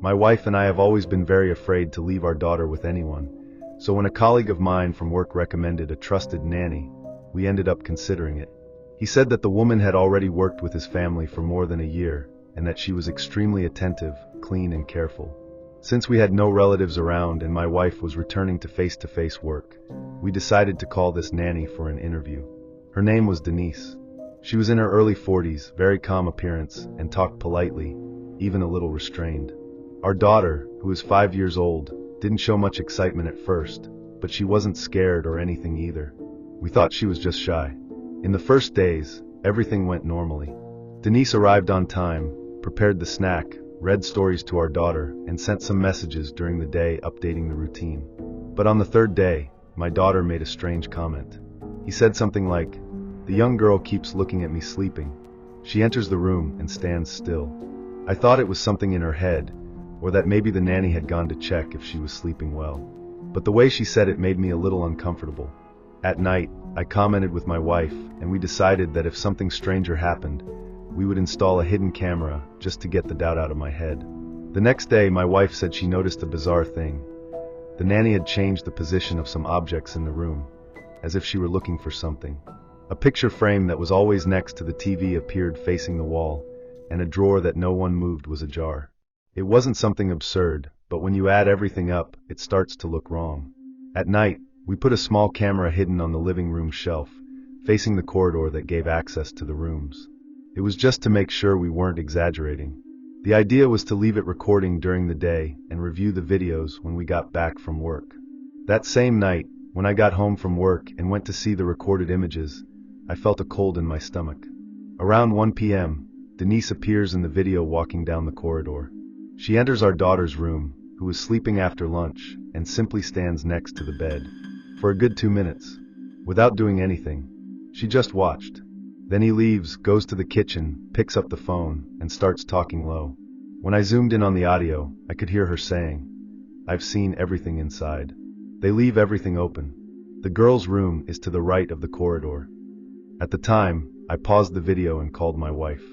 My wife and I have always been very afraid to leave our daughter with anyone, so when a colleague of mine from work recommended a trusted nanny, we ended up considering it. He said that the woman had already worked with his family for more than a year, and that she was extremely attentive, clean and careful. Since we had no relatives around and my wife was returning to face-to-face work, we decided to call this nanny for an interview. Her name was Denise. She was in her early 40s, very calm appearance, and talked politely, even a little restrained. Our daughter, who was 5 years old, didn't show much excitement at first, but she wasn't scared or anything either. We thought she was just shy. In the first days, everything went normally. Denise arrived on time, prepared the snack, read stories to our daughter, and sent some messages during the day updating the routine. But on the third day, my daughter made a strange comment. He said something like, "The young girl keeps looking at me sleeping. She enters the room and stands still." I thought it was something in her head, or that maybe the nanny had gone to check if she was sleeping well. But the way she said it made me a little uncomfortable. At night, I commented with my wife, and we decided that if something stranger happened, we would install a hidden camera just to get the doubt out of my head. The next day, my wife said she noticed a bizarre thing. The nanny had changed the position of some objects in the room, as if she were looking for something. A picture frame that was always next to the TV appeared facing the wall, and a drawer that no one moved was ajar. It wasn't something absurd, but when you add everything up, it starts to look wrong. At night, we put a small camera hidden on the living room shelf, facing the corridor that gave access to the rooms. It was just to make sure we weren't exaggerating. The idea was to leave it recording during the day and review the videos when we got back from work. That same night, when I got home from work and went to see the recorded images, I felt a cold in my stomach. Around 1 p.m., Denise appears in the video walking down the corridor. She enters our daughter's room, who was sleeping after lunch, and simply stands next to the bed. For a good 2 minutes, without doing anything, she just watched. Then he leaves, goes to the kitchen, picks up the phone, and starts talking low. When I zoomed in on the audio, I could hear her saying, "I've seen everything inside. They leave everything open. The girl's room is to the right of the corridor." At the time, I paused the video and called my wife.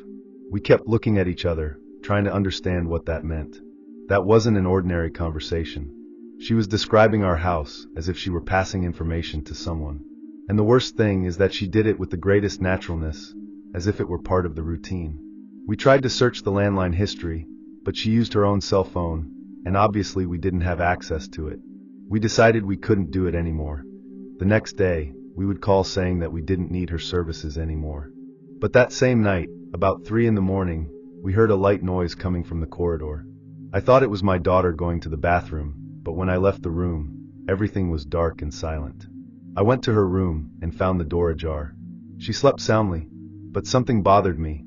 We kept looking at each other, trying to understand what that meant. That wasn't an ordinary conversation. She was describing our house as if she were passing information to someone. And the worst thing is that she did it with the greatest naturalness, as if it were part of the routine. We tried to search the landline history, but she used her own cell phone, and obviously we didn't have access to it. We decided we couldn't do it anymore. The next day, we would call saying that we didn't need her services anymore. But that same night, about 3 in the morning, we heard a light noise coming from the corridor. I thought it was my daughter going to the bathroom, but when I left the room, everything was dark and silent. I went to her room and found the door ajar. She slept soundly, but something bothered me.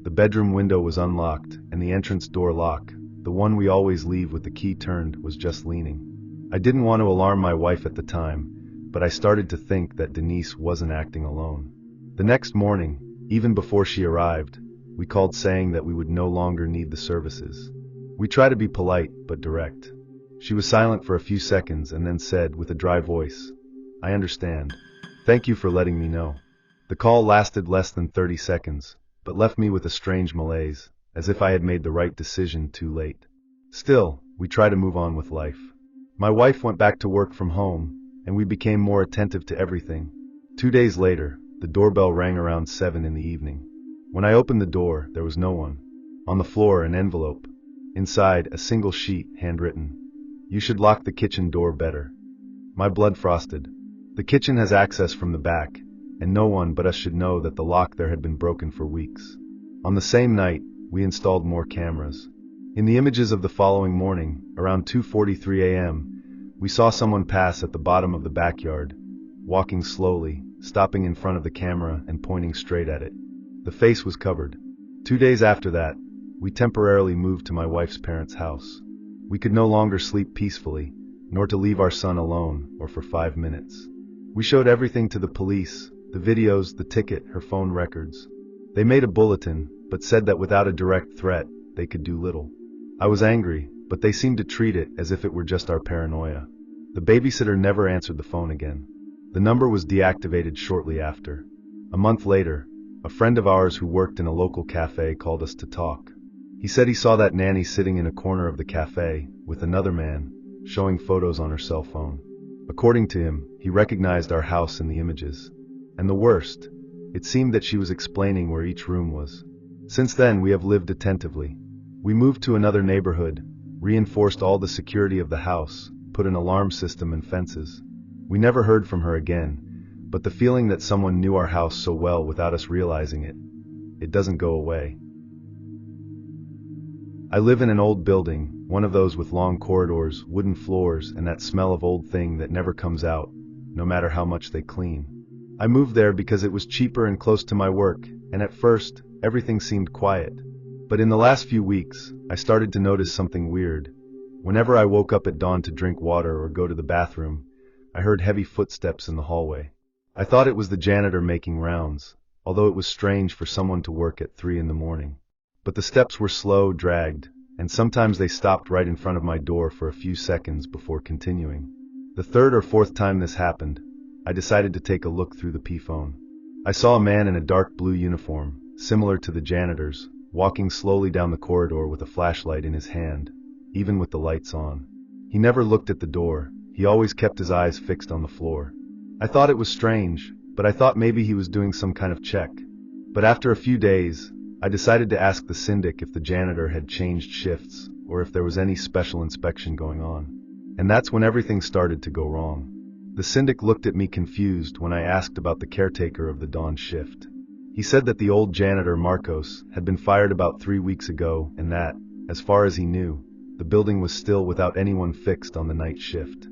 The bedroom window was unlocked, and the entrance door lock, the one we always leave with the key turned, was just leaning. I didn't want to alarm my wife at the time, but I started to think that Denise wasn't acting alone. The next morning, even before she arrived, we called saying that we would no longer need the services. We tried to be polite but direct. She was silent for a few seconds and then said with a dry voice, "I understand. Thank you for letting me know." The call lasted less than 30 seconds, but left me with a strange malaise, as if I had made the right decision too late. Still, we tried to move on with life. My wife went back to work from home, and we became more attentive to everything. 2 days later, the doorbell rang around 7 in the evening. When I opened the door, there was no one. On the floor, an envelope. Inside, a single sheet, handwritten. "You should lock the kitchen door better." My blood frosted. The kitchen has access from the back, and no one but us should know that the lock there had been broken for weeks. On the same night, we installed more cameras. In the images of the following morning, around 2:43 a.m., we saw someone pass at the bottom of the backyard, walking slowly, stopping in front of the camera and pointing straight at it. The face was covered. 2 days after that, we temporarily moved to my wife's parents' house. We could no longer sleep peacefully, nor to leave our son alone, or for 5 minutes. We showed everything to the police, the videos, the ticket, her phone records. They made a bulletin, but said that without a direct threat, they could do little. I was angry, but they seemed to treat it as if it were just our paranoia. The babysitter never answered the phone again. The number was deactivated shortly after. A month later, a friend of ours who worked in a local cafe called us to talk. He said he saw that nanny sitting in a corner of the cafe with another man, showing photos on her cell phone. According to him, he recognized our house in the images. And the worst, it seemed that she was explaining where each room was. Since then, we have lived attentively. We moved to another neighborhood, reinforced all the security of the house, put an alarm system and fences. We never heard from her again, but the feeling that someone knew our house so well without us realizing it doesn't go away. I live in an old building, one of those with long corridors, wooden floors, and that smell of old thing that never comes out, no matter how much they clean. I moved there because it was cheaper and close to my work, and at first, everything seemed quiet. But in the last few weeks, I started to notice something weird. Whenever I woke up at dawn to drink water or go to the bathroom, I heard heavy footsteps in the hallway. I thought it was the janitor making rounds, although it was strange for someone to work at 3 in the morning. But the steps were slow, dragged, and sometimes they stopped right in front of my door for a few seconds before continuing. The third or fourth time this happened, I decided to take a look through the payphone. I saw a man in a dark blue uniform, similar to the janitor's, walking slowly down the corridor with a flashlight in his hand, even with the lights on. He never looked at the door, he always kept his eyes fixed on the floor. I thought it was strange, but I thought maybe he was doing some kind of check. But after a few days, I decided to ask the syndic if the janitor had changed shifts, or if there was any special inspection going on. And that's when everything started to go wrong. The syndic looked at me confused when I asked about the caretaker of the dawn shift. He said that the old janitor, Marcos, had been fired about 3 weeks ago, and that, as far as he knew, the building was still without anyone fixed on the night shift.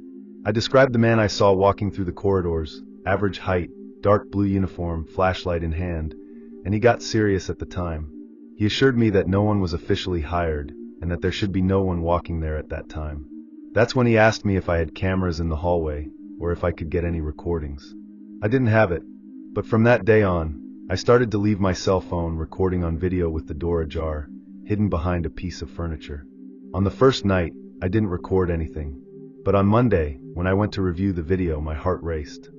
I described the man I saw walking through the corridors, average height, dark blue uniform, flashlight in hand, and he got serious at the time. He assured me that no one was officially hired, and that there should be no one walking there at that time. That's when he asked me if I had cameras in the hallway, or if I could get any recordings. I didn't have it, but from that day on, I started to leave my cell phone recording on video with the door ajar, hidden behind a piece of furniture. On the first night, I didn't record anything, but on Monday, when I went to review the video, my heart raced.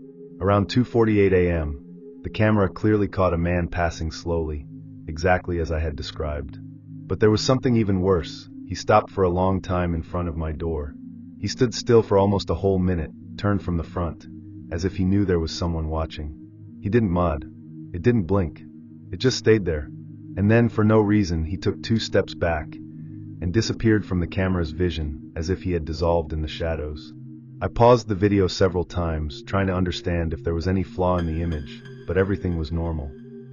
Around 2:48 a.m., the camera clearly caught a man passing slowly, exactly as I had described. But there was something even worse. He stopped for a long time in front of my door. He stood still for almost a whole minute, turned from the front, as if he knew there was someone watching. He didn't nod. It didn't blink. It just stayed there. And then, for no reason, he took 2 steps back and disappeared from the camera's vision, as if he had dissolved in the shadows. I paused the video several times, trying to understand if there was any flaw in the image, but everything was normal.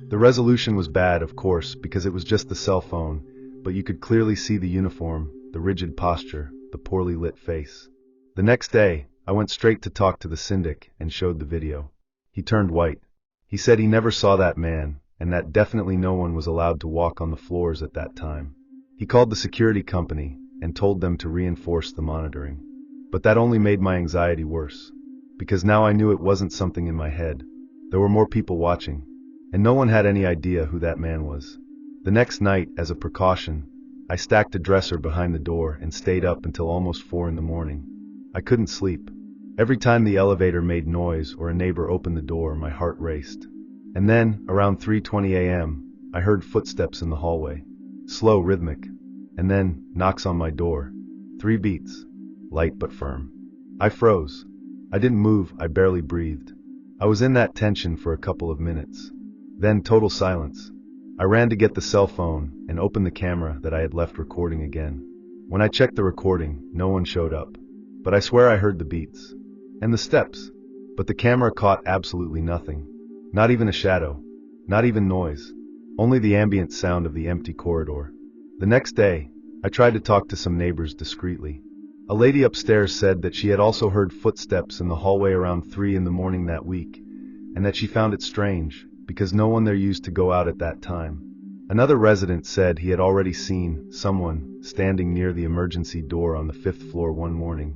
The resolution was bad, of course, because it was just the cell phone, but you could clearly see the uniform, the rigid posture, the poorly lit face. The next day, I went straight to talk to the syndic and showed the video. He turned white. He said he never saw that man, and that definitely no one was allowed to walk on the floors at that time. He called the security company and told them to reinforce the monitoring. But that only made my anxiety worse, because now I knew it wasn't something in my head. There were more people watching, and no one had any idea who that man was. The next night, as a precaution, I stacked a dresser behind the door and stayed up until almost 4 in the morning. I couldn't sleep. Every time the elevator made noise or a neighbor opened the door, my heart raced. And then, around 3:20 a.m., I heard footsteps in the hallway. Slow, rhythmic. And then, knocks on my door. 3 beats. Light but firm. I froze. I didn't move, I barely breathed. I was in that tension for a couple of minutes. Then total silence. I ran to get the cell phone and opened the camera that I had left recording again. When I checked the recording, no one showed up. But I swear I heard the beats. And the steps. But the camera caught absolutely nothing. Not even a shadow. Not even noise. Only the ambient sound of the empty corridor. The next day, I tried to talk to some neighbors discreetly. A lady upstairs said that she had also heard footsteps in the hallway around 3 in the morning that week, and that she found it strange, because no one there used to go out at that time. Another resident said he had already seen someone standing near the emergency door on the 5th floor one morning,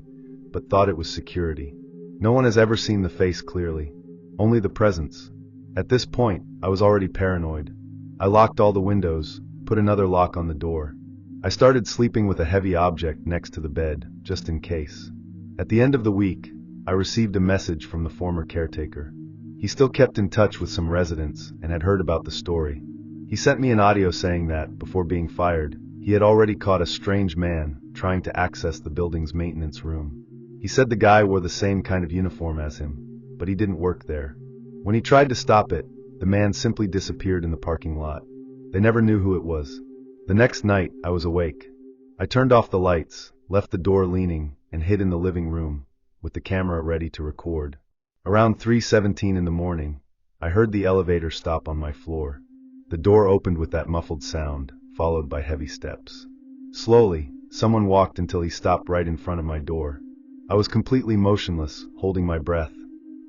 but thought it was security. No one has ever seen the face clearly, only the presence. At this point, I was already paranoid. I locked all the windows, put another lock on the door. I started sleeping with a heavy object next to the bed, just in case. At the end of the week, I received a message from the former caretaker. He still kept in touch with some residents and had heard about the story. He sent me an audio saying that, before being fired, He had already caught a strange man trying to access the building's maintenance room. He said the guy wore the same kind of uniform as him, but he didn't work there. When he tried to stop it, the man simply disappeared in the parking lot. They never knew who it was. The next night, I was awake. I turned off the lights, left the door leaning, and hid in the living room, with the camera ready to record. Around 3:17 in the morning, I heard the elevator stop on my floor. The door opened with that muffled sound, followed by heavy steps. Slowly, someone walked until he stopped right in front of my door. I was completely motionless, holding my breath.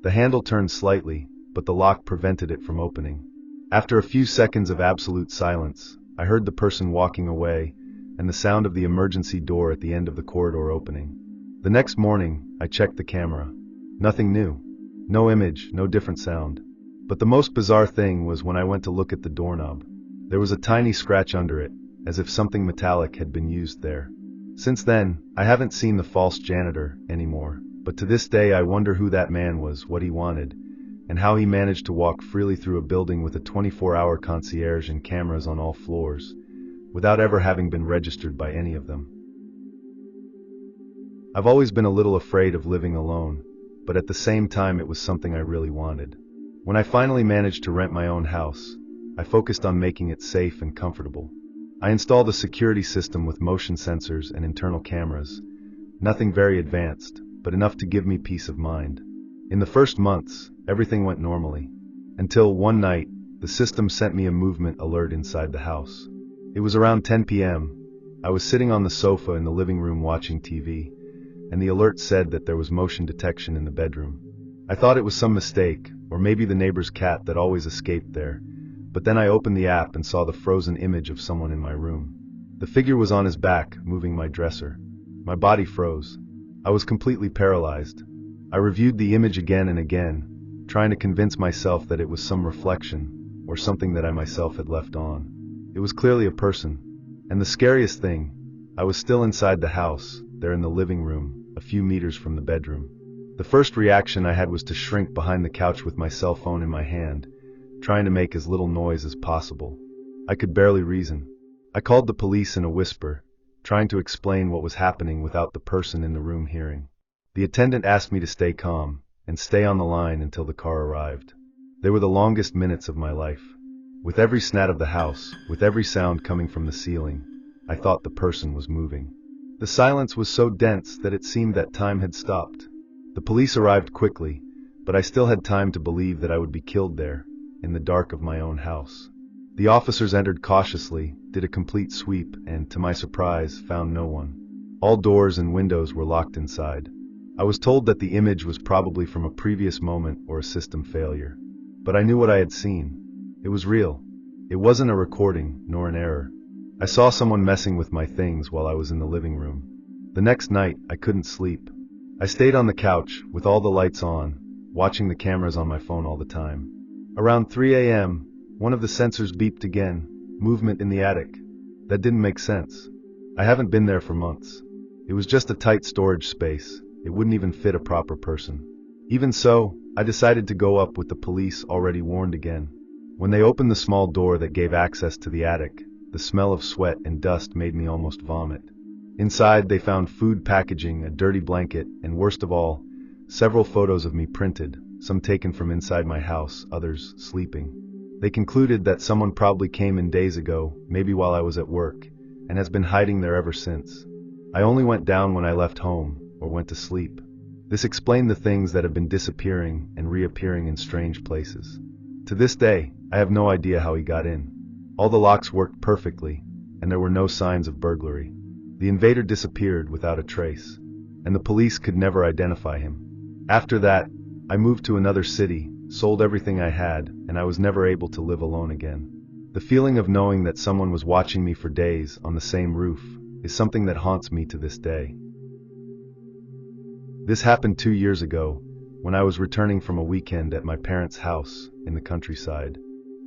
The handle turned slightly, but the lock prevented it from opening. After a few seconds of absolute silence, I heard the person walking away, and the sound of the emergency door at the end of the corridor opening. The next morning, I checked the camera. Nothing new. No image, no different sound. But the most bizarre thing was when I went to look at the doorknob. There was a tiny scratch under it, as if something metallic had been used there. Since then, I haven't seen the false janitor anymore, but to this day I wonder who that man was, what he wanted, and how he managed to walk freely through a building with a 24-hour concierge and cameras on all floors, without ever having been registered by any of them. I've always been a little afraid of living alone, but at the same time it was something I really wanted. When I finally managed to rent my own house, I focused on making it safe and comfortable. I installed a security system with motion sensors and internal cameras. Nothing very advanced, but enough to give me peace of mind. In the first months, everything went normally. Until one night, the system sent me a movement alert inside the house. It was around 10 p.m. I was sitting on the sofa in the living room watching TV, and the alert said that there was motion detection in the bedroom. I thought it was some mistake, or maybe the neighbor's cat that always escaped there. But then I opened the app and saw the frozen image of someone in my room. The figure was on his back, moving my dresser. My body froze. I was completely paralyzed. I reviewed the image again and again, trying to convince myself that it was some reflection, or something that I myself had left on. It was clearly a person. And the scariest thing, I was still inside the house, there in the living room, a few meters from the bedroom. The first reaction I had was to shrink behind the couch with my cell phone in my hand, trying to make as little noise as possible. I could barely reason. I called the police in a whisper, trying to explain what was happening without the person in the room hearing. The attendant asked me to stay calm, and stay on the line until the car arrived. They were the longest minutes of my life. With every snap of the house, with every sound coming from the ceiling, I thought the person was moving. The silence was so dense that it seemed that time had stopped. The police arrived quickly, but I still had time to believe that I would be killed there, in the dark of my own house. The officers entered cautiously, did a complete sweep, and, to my surprise, found no one. All doors and windows were locked inside. I was told that the image was probably from a previous moment or a system failure. But I knew what I had seen. It was real. It wasn't a recording, nor an error. I saw someone messing with my things while I was in the living room. The next night, I couldn't sleep. I stayed on the couch, with all the lights on, watching the cameras on my phone all the time. Around 3 a.m., one of the sensors beeped again, movement in the attic. That didn't make sense. I haven't been there for months. It was just a tight storage space. It wouldn't even fit a proper person. Even so, I decided to go up with the police already warned again. When they opened the small door that gave access to the attic, the smell of sweat and dust made me almost vomit. Inside, they found food packaging, a dirty blanket, and worst of all, several photos of me printed, some taken from inside my house, others sleeping. They concluded that someone probably came in days ago, maybe while I was at work, and has been hiding there ever since. I only went down when I left home, or went to sleep. This explained the things that have been disappearing and reappearing in strange places. To this day, I have no idea how he got in. All the locks worked perfectly, and there were no signs of burglary. The invader disappeared without a trace, and the police could never identify him. After that, I moved to another city, sold everything I had, and I was never able to live alone again. The feeling of knowing that someone was watching me for days on the same roof is something that haunts me to this day. This happened 2 years ago, when I was returning from a weekend at my parents' house in the countryside.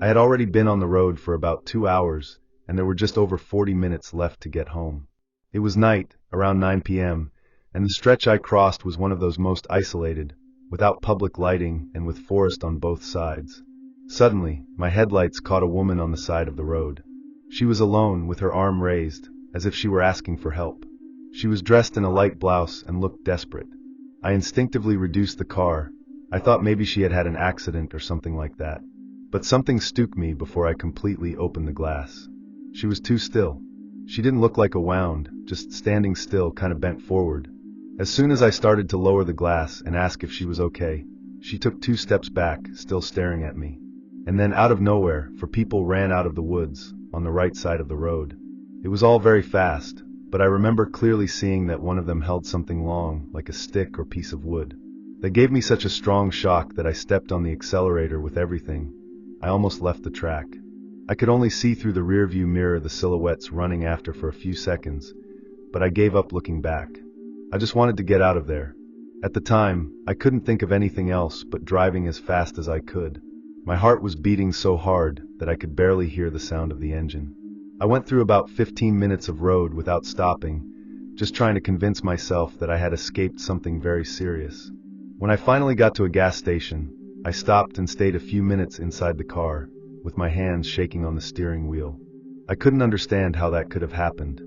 I had already been on the road for about 2 hours, and there were just over 40 minutes left to get home. It was night, around 9 p.m., and the stretch I crossed was one of those most isolated, without public lighting and with forest on both sides. Suddenly, my headlights caught a woman on the side of the road. She was alone, with her arm raised, as if she were asking for help. She was dressed in a light blouse and looked desperate. I instinctively reduced the car. I thought maybe she had had an accident or something like that. But something stood me before I completely opened the glass. She was too still. She didn't look like a wound, just standing still, kind of bent forward. As soon as I started to lower the glass and ask if she was okay, she took 2 steps back, still staring at me. And then out of nowhere, 4 people ran out of the woods, on the right side of the road. It was all very fast, but I remember clearly seeing that one of them held something long, like a stick or piece of wood. They gave me such a strong shock that I stepped on the accelerator with everything. I almost left the track. I could only see through the rearview mirror the silhouettes running after for a few seconds, but I gave up looking back. I just wanted to get out of there. At the time, I couldn't think of anything else but driving as fast as I could. My heart was beating so hard that I could barely hear the sound of the engine. I went through about 15 minutes of road without stopping, just trying to convince myself that I had escaped something very serious. When I finally got to a gas station, I stopped and stayed a few minutes inside the car, with my hands shaking on the steering wheel. I couldn't understand how that could have happened.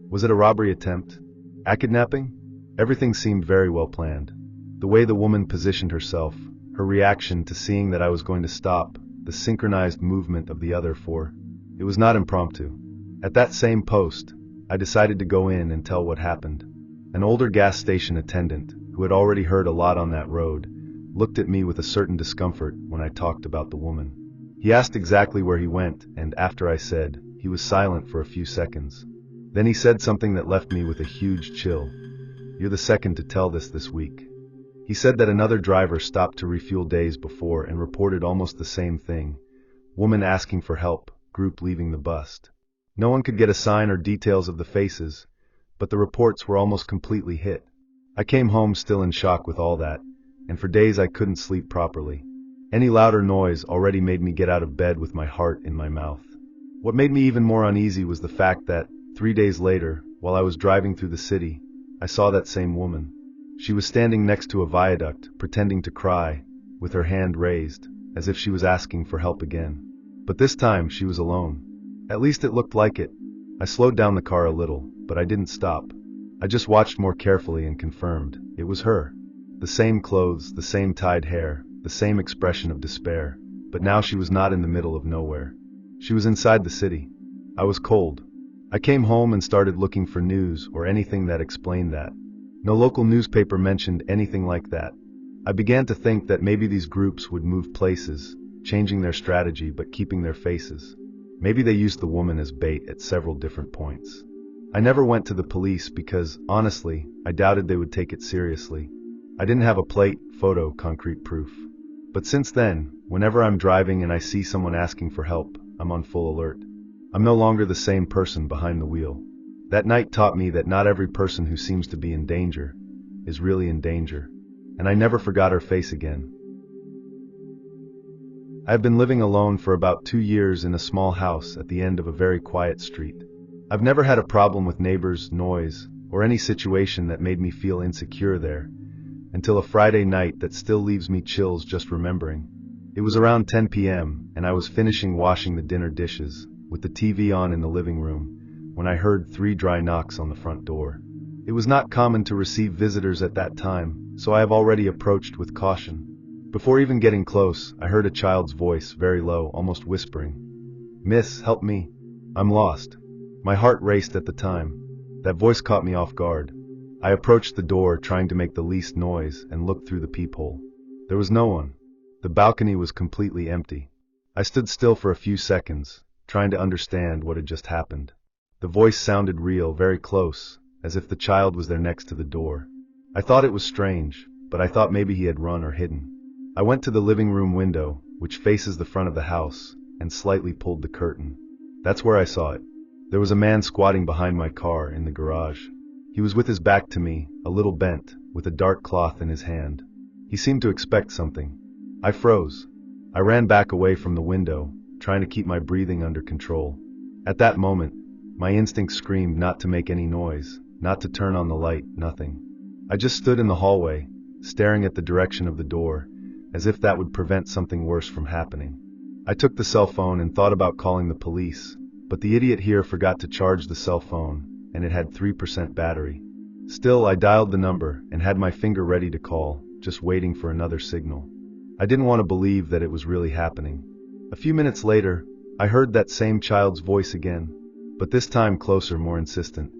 Was it a robbery attempt? A kidnapping? Everything seemed very well planned. The way the woman positioned herself, her reaction to seeing that I was going to stop, the synchronized movement of the other 4. It was not impromptu. At that same post, I decided to go in and tell what happened. An older gas station attendant, who had already heard a lot on that road, looked at me with a certain discomfort when I talked about the woman. He asked exactly where he went, and after I said, he was silent for a few seconds. Then he said something that left me with a huge chill. "You're the second to tell this week." He said that another driver stopped to refuel days before and reported almost the same thing. Woman asking for help, group leaving the bus. No one could get a sign or details of the faces, but the reports were almost completely hit. I came home still in shock with all that, and for days I couldn't sleep properly. Any louder noise already made me get out of bed with my heart in my mouth. What made me even more uneasy was the fact that, 3 days later, while I was driving through the city, I saw that same woman. She was standing next to a viaduct, pretending to cry, with her hand raised, as if she was asking for help again. But this time she was alone. At least it looked like it. I slowed down the car a little, but I didn't stop. I just watched more carefully and confirmed it was her. The same clothes, the same tied hair, the same expression of despair, but now she was not in the middle of nowhere. She was inside the city. I was cold. I came home and started looking for news or anything that explained that. No local newspaper mentioned anything like that. I began to think that maybe these groups would move places, changing their strategy but keeping their faces. Maybe they used the woman as bait at several different points. I never went to the police because, honestly, I doubted they would take it seriously. I didn't have a plate, photo, concrete proof. But since then, whenever I'm driving and I see someone asking for help, I'm on full alert. I'm no longer the same person behind the wheel. That night taught me that not every person who seems to be in danger is really in danger, and I never forgot her face again. I have been living alone for about 2 years in a small house at the end of a very quiet street. I've never had a problem with neighbors, noise, or any situation that made me feel insecure there, until a Friday night that still leaves me chills just remembering. It was around 10 p.m., and I was finishing washing the dinner dishes, with the TV on in the living room, when I heard 3 dry knocks on the front door. It was not common to receive visitors at that time, so I have already approached with caution. Before even getting close, I heard a child's voice, very low, almost whispering. "Miss, help me. I'm lost." My heart raced at the time. That voice caught me off guard. I approached the door, trying to make the least noise, and looked through the peephole. There was no one. The balcony was completely empty. I stood still for a few seconds, trying to understand what had just happened. The voice sounded real, very close, as if the child was there next to the door. I thought it was strange, but I thought maybe he had run or hidden. I went to the living room window, which faces the front of the house, and slightly pulled the curtain. That's where I saw it. There was a man squatting behind my car in the garage. He was with his back to me, a little bent, with a dark cloth in his hand. He seemed to expect something. I froze. I ran back away from the window, trying to keep my breathing under control. At that moment, my instinct screamed not to make any noise, not to turn on the light, nothing. I just stood in the hallway, staring at the direction of the door, as if that would prevent something worse from happening. I took the cell phone and thought about calling the police, but the idiot here forgot to charge the cell phone, and it had 3% battery. Still, I dialed the number and had my finger ready to call, just waiting for another signal. I didn't want to believe that it was really happening. A few minutes later, I heard that same child's voice again, but this time closer, more insistent.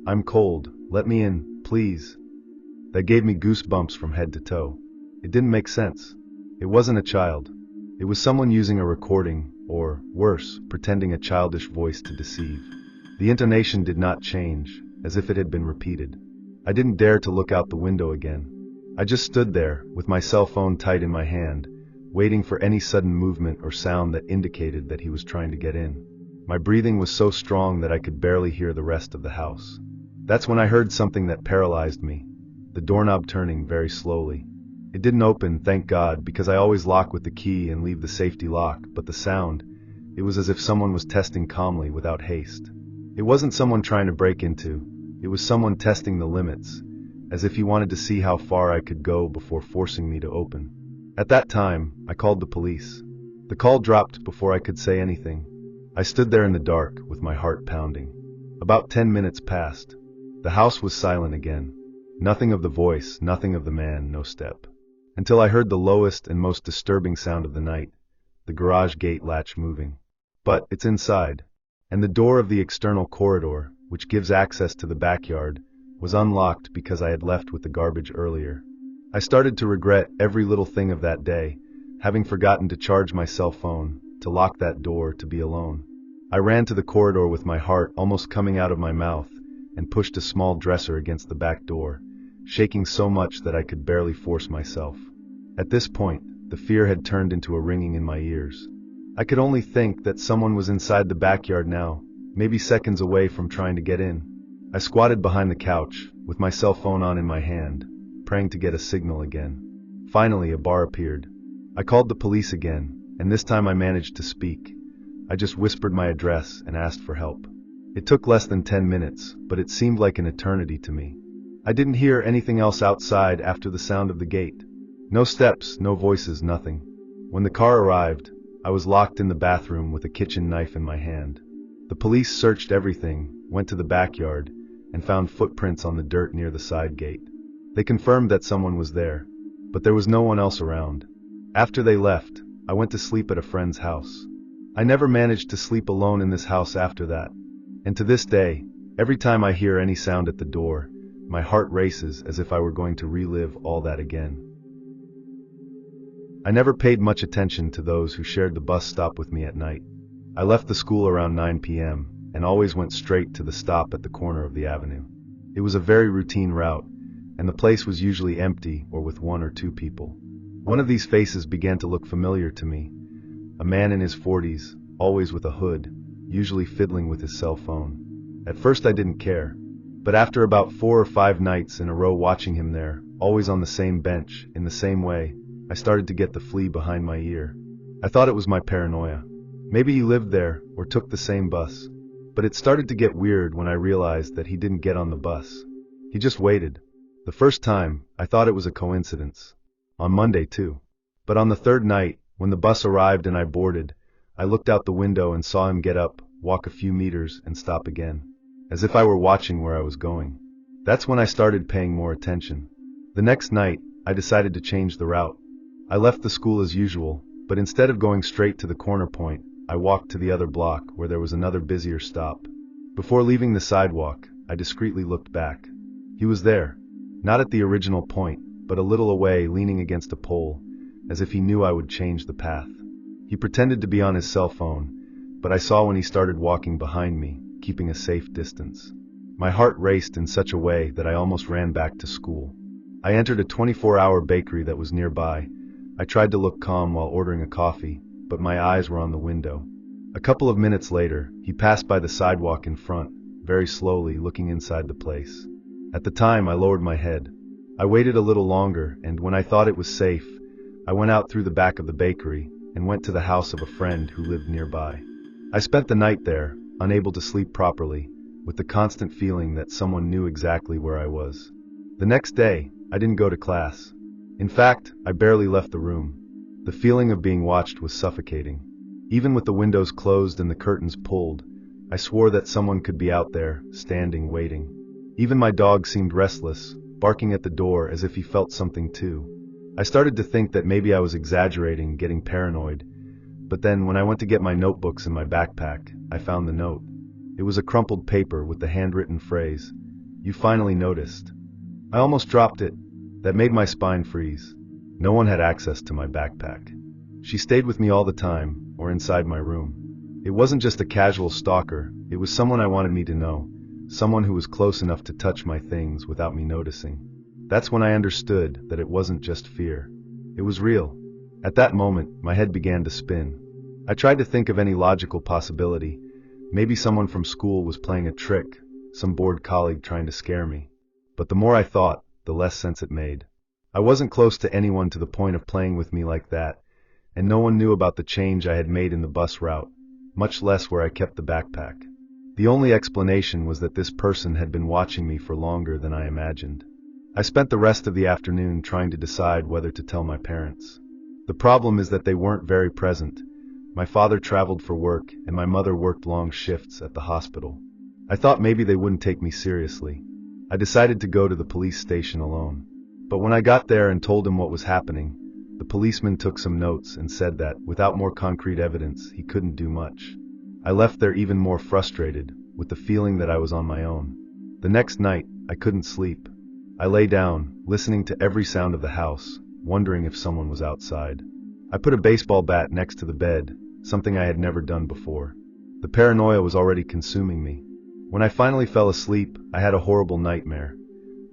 "I'm cold. Let me in, please." That gave me goosebumps from head to toe. It didn't make sense. It wasn't a child. It was someone using a recording, or, worse, pretending a childish voice to deceive. The intonation did not change, as if it had been repeated. I didn't dare to look out the window again. I just stood there, with my cell phone tight in my hand, waiting for any sudden movement or sound that indicated that he was trying to get in. My breathing was so strong that I could barely hear the rest of the house. That's when I heard something that paralyzed me, the doorknob turning very slowly. It didn't open, thank God, because I always lock with the key and leave the safety lock, but the sound, it was as if someone was testing calmly without haste. It wasn't someone trying to break into, it was someone testing the limits, as if he wanted to see how far I could go before forcing me to open. At that time, I called the police. The call dropped before I could say anything. I stood there in the dark, with my heart pounding. About 10 minutes passed. The house was silent again. Nothing of the voice, nothing of the man, no step. Until I heard the lowest and most disturbing sound of the night, the garage gate latch moving. But it's inside, and the door of the external corridor, which gives access to the backyard, was unlocked because I had left with the garbage earlier. I started to regret every little thing of that day, having forgotten to charge my cell phone, to lock that door, to be alone. I ran to the corridor with my heart almost coming out of my mouth and pushed a small dresser against the back door, shaking so much that I could barely force myself. At this point, the fear had turned into a ringing in my ears. I could only think that someone was inside the backyard now, maybe seconds away from trying to get in. I squatted behind the couch, with my cell phone on in my hand, praying to get a signal again. Finally, a bar appeared. I called the police again, and this time I managed to speak. I just whispered my address and asked for help. It took less than 10 minutes, but it seemed like an eternity to me. I didn't hear anything else outside after the sound of the gate. No steps, no voices, nothing. When the car arrived, I was locked in the bathroom with a kitchen knife in my hand. The police searched everything, went to the backyard, and found footprints on the dirt near the side gate. They confirmed that someone was there, but there was no one else around. After they left, I went to sleep at a friend's house. I never managed to sleep alone in this house after that, and to this day, every time I hear any sound at the door, my heart races as if I were going to relive all that again. I never paid much attention to those who shared the bus stop with me at night. I left the school around 9 p.m. and always went straight to the stop at the corner of the avenue. It was a very routine route, and the place was usually empty or with one or two people. One of these faces began to look familiar to me. A man in his 40s, always with a hood, usually fiddling with his cell phone. At first I didn't care, but after about 4 or 5 nights in a row watching him there, always on the same bench, in the same way, I started to get the flea behind my ear. I thought it was my paranoia. Maybe he lived there, or took the same bus. But it started to get weird when I realized that he didn't get on the bus. He just waited. The first time, I thought it was a coincidence. On Monday, too. But on the third night, when the bus arrived and I boarded, I looked out the window and saw him get up, walk a few meters, and stop again. As if I were watching where I was going. That's when I started paying more attention. The next night, I decided to change the route. I left the school as usual, but instead of going straight to the corner point, I walked to the other block where there was another busier stop. Before leaving the sidewalk, I discreetly looked back. He was there, not at the original point, but a little away, leaning against a pole, as if he knew I would change the path. He pretended to be on his cell phone, but I saw when he started walking behind me, keeping a safe distance. My heart raced in such a way that I almost ran back to school. I entered a 24-hour bakery that was nearby. I tried to look calm while ordering a coffee, but my eyes were on the window. A couple of minutes later, he passed by the sidewalk in front, very slowly, looking inside the place. At the time, I lowered my head. I waited a little longer, and when I thought it was safe, I went out through the back of the bakery and went to the house of a friend who lived nearby. I spent the night there, unable to sleep properly, with the constant feeling that someone knew exactly where I was. The next day, I didn't go to class. In fact, I barely left the room. The feeling of being watched was suffocating. Even with the windows closed and the curtains pulled, I swore that someone could be out there, standing, waiting. Even my dog seemed restless, barking at the door as if he felt something too. I started to think that maybe I was exaggerating, getting paranoid. But then, when I went to get my notebooks in my backpack, I found the note. It was a crumpled paper with the handwritten phrase, "You finally noticed." I almost dropped it. That made my spine freeze. No one had access to my backpack. She stayed with me all the time, or inside my room. It wasn't just a casual stalker, it was someone I wanted me to know, someone who was close enough to touch my things without me noticing. That's when I understood that it wasn't just fear. It was real. At that moment, my head began to spin. I tried to think of any logical possibility. Maybe someone from school was playing a trick, some bored colleague trying to scare me. But the more I thought, the less sense it made. I wasn't close to anyone to the point of playing with me like that, and no one knew about the change I had made in the bus route, much less where I kept the backpack. The only explanation was that this person had been watching me for longer than I imagined. I spent the rest of the afternoon trying to decide whether to tell my parents. The problem is that they weren't very present. My father traveled for work, and my mother worked long shifts at the hospital. I thought maybe they wouldn't take me seriously. I decided to go to the police station alone. But when I got there and told him what was happening, the policeman took some notes and said that, without more concrete evidence, he couldn't do much. I left there even more frustrated, with the feeling that I was on my own. The next night, I couldn't sleep. I lay down, listening to every sound of the house, wondering if someone was outside. I put a baseball bat next to the bed, something I had never done before. The paranoia was already consuming me. When I finally fell asleep, I had a horrible nightmare.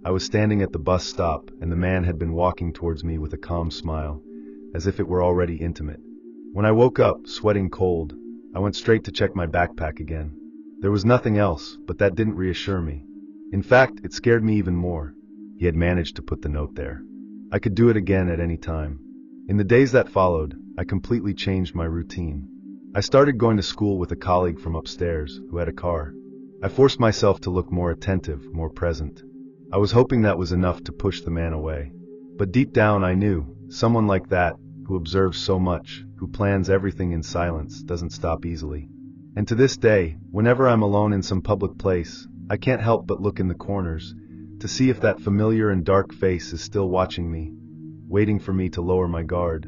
I was standing at the bus stop, and the man had been walking towards me with a calm smile, as if it were already intimate. When I woke up, sweating cold, I went straight to check my backpack again. There was nothing else, but that didn't reassure me. In fact, it scared me even more. He had managed to put the note there. I could do it again at any time. In the days that followed, I completely changed my routine. I started going to school with a colleague from upstairs who had a car. I forced myself to look more attentive, more present. I was hoping that was enough to push the man away. But deep down I knew, someone like that, who observes so much, who plans everything in silence, doesn't stop easily. And to this day, whenever I'm alone in some public place, I can't help but look in the corners, to see if that familiar and dark face is still watching me, waiting for me to lower my guard.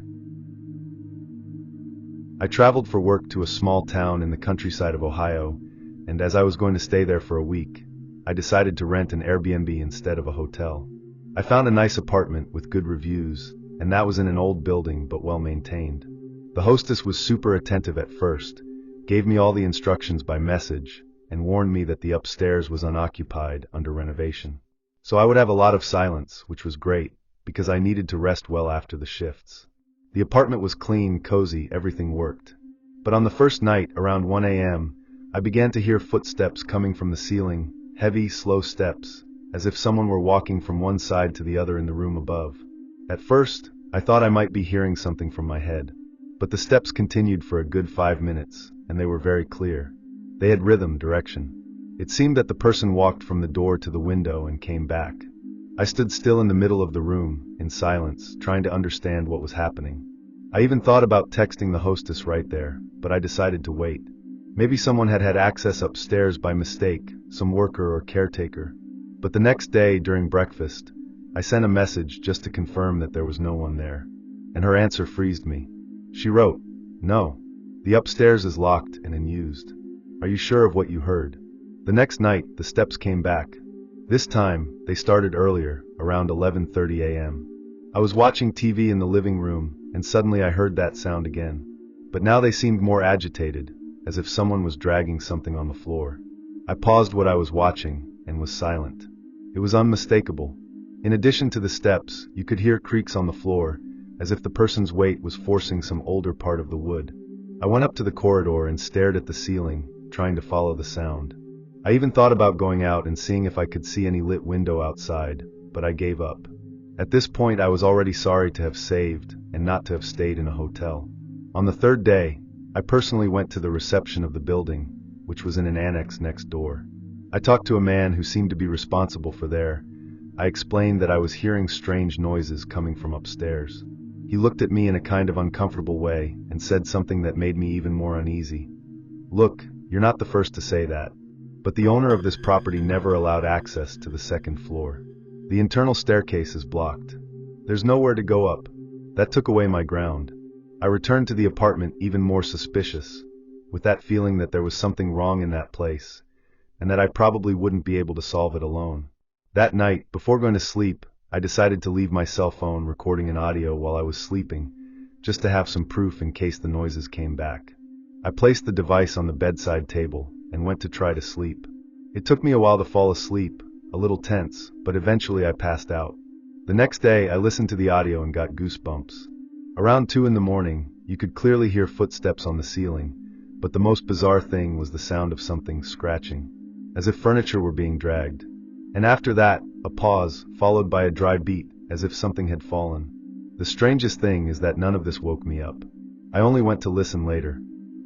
I traveled for work to a small town in the countryside of Ohio, and as I was going to stay there for a week, I decided to rent an Airbnb instead of a hotel. I found a nice apartment with good reviews, and that was in an old building but well maintained. The hostess was super attentive at first, gave me all the instructions by message, and warned me that the upstairs was unoccupied under renovation. So I would have a lot of silence, which was great, because I needed to rest well after the shifts. The apartment was clean, cozy, everything worked. But on the first night, around 1 a.m., I began to hear footsteps coming from the ceiling, heavy, slow steps, as if someone were walking from one side to the other in the room above. At first, I thought I might be hearing something from my head. But the steps continued for a good 5 minutes, and they were very clear. They had rhythm, direction. It seemed that the person walked from the door to the window and came back. I stood still in the middle of the room, in silence, trying to understand what was happening. I even thought about texting the hostess right there, but I decided to wait. Maybe someone had had access upstairs by mistake, some worker or caretaker. But the next day, during breakfast, I sent a message just to confirm that there was no one there. And her answer freezed me. She wrote, "No, the upstairs is locked and unused. Are you sure of what you heard?" The next night, the steps came back. This time, they started earlier, around 11:30 a.m. I was watching TV in the living room, and suddenly I heard that sound again. But now they seemed more agitated, as if someone was dragging something on the floor. I paused what I was watching, and was silent. It was unmistakable. In addition to the steps, you could hear creaks on the floor, as if the person's weight was forcing some older part of the wood. I went up to the corridor and stared at the ceiling, trying to follow the sound. I even thought about going out and seeing if I could see any lit window outside, but I gave up. At this point, I was already sorry to have saved, and not to have stayed in a hotel. On the third day, I personally went to the reception of the building, which was in an annex next door. I talked to a man who seemed to be responsible for there. I explained that I was hearing strange noises coming from upstairs. He looked at me in a kind of uncomfortable way, and said something that made me even more uneasy. "Look," You're not the first to say that. But the owner of this property never allowed access to the second floor. The internal staircase is blocked. There's nowhere to go up. That took away my ground. I returned to the apartment even more suspicious, with that feeling that there was something wrong in that place, and that I probably wouldn't be able to solve it alone. That night, before going to sleep, I decided to leave my cell phone recording an audio while I was sleeping, just to have some proof in case the noises came back. I placed the device on the bedside table and went to try to sleep. It took me a while to fall asleep, a little tense, but eventually I passed out. The next day, I listened to the audio and got goosebumps. Around 2 in the morning, you could clearly hear footsteps on the ceiling, but the most bizarre thing was the sound of something scratching, as if furniture were being dragged. And after that, a pause, followed by a dry beat, as if something had fallen. The strangest thing is that none of this woke me up. I only went to listen later.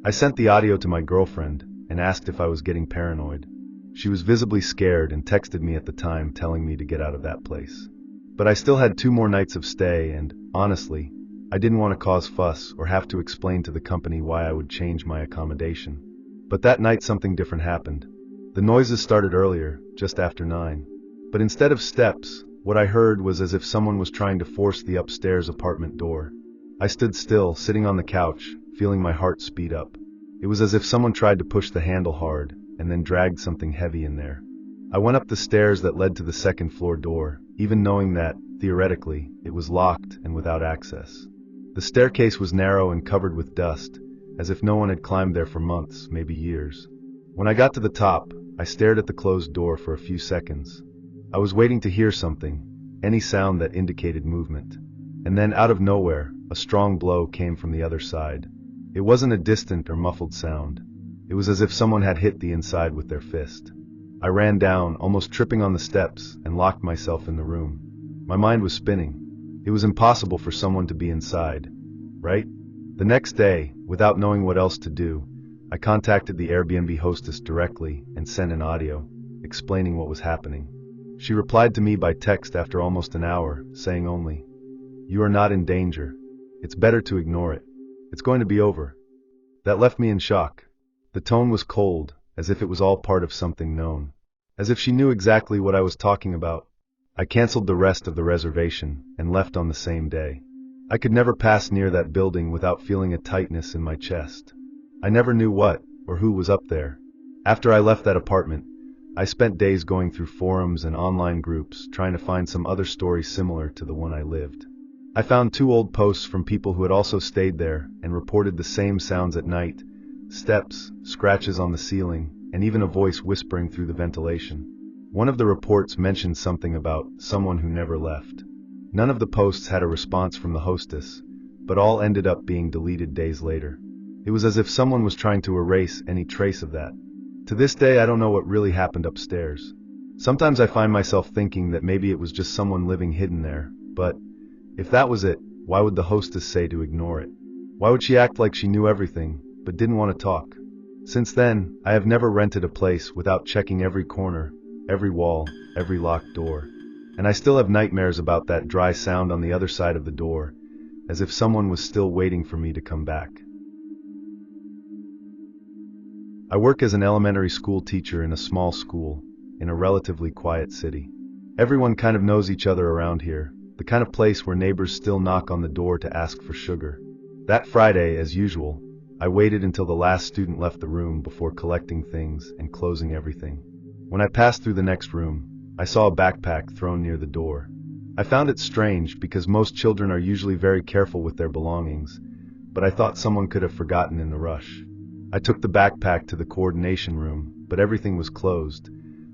I sent the audio to my girlfriend and asked if I was getting paranoid. She was visibly scared and texted me at the time telling me to get out of that place. But I still had 2 more nights of stay and, honestly, I didn't want to cause fuss or have to explain to the company why I would change my accommodation. But that night something different happened. The noises started earlier, just after 9. But instead of steps, what I heard was as if someone was trying to force the upstairs apartment door. I stood still, sitting on the couch, feeling my heart speed up. It was as if someone tried to push the handle hard, and then dragged something heavy in there. I went up the stairs that led to the second floor door, even knowing that, theoretically, it was locked and without access. The staircase was narrow and covered with dust, as if no one had climbed there for months, maybe years. When I got to the top, I stared at the closed door for a few seconds. I was waiting to hear something, any sound that indicated movement. And then, out of nowhere, a strong blow came from the other side. It wasn't a distant or muffled sound. It was as if someone had hit the inside with their fist. I ran down, almost tripping on the steps, and locked myself in the room. My mind was spinning. It was impossible for someone to be inside, right? The next day, without knowing what else to do, I contacted the Airbnb hostess directly and sent an audio, explaining what was happening. She replied to me by text after almost an hour, saying only, "You are not in danger. It's better to ignore it. It's going to be over." That left me in shock. The tone was cold, as if it was all part of something known. As if she knew exactly what I was talking about. I canceled the rest of the reservation and left on the same day. I could never pass near that building without feeling a tightness in my chest. I never knew what or who was up there. After I left that apartment, I spent days going through forums and online groups trying to find some other story similar to the one I lived. I found 2 old posts from people who had also stayed there and reported the same sounds at night, steps, scratches on the ceiling, and even a voice whispering through the ventilation. One of the reports mentioned something about someone who never left. None of the posts had a response from the hostess, but all ended up being deleted days later. It was as if someone was trying to erase any trace of that. To this day, I don't know what really happened upstairs. Sometimes I find myself thinking that maybe it was just someone living hidden there, but if that was it, why would the hostess say to ignore it? Why would she act like she knew everything, but didn't want to talk? Since then, I have never rented a place without checking every corner, every wall, every locked door. And I still have nightmares about that dry sound on the other side of the door, as if someone was still waiting for me to come back. I work as an elementary school teacher in a small school, in a relatively quiet city. Everyone kind of knows each other around here, the kind of place where neighbors still knock on the door to ask for sugar. That Friday, as usual, I waited until the last student left the room before collecting things and closing everything. When I passed through the next room, I saw a backpack thrown near the door. I found it strange because most children are usually very careful with their belongings, but I thought someone could have forgotten in the rush. I took the backpack to the coordination room, but everything was closed,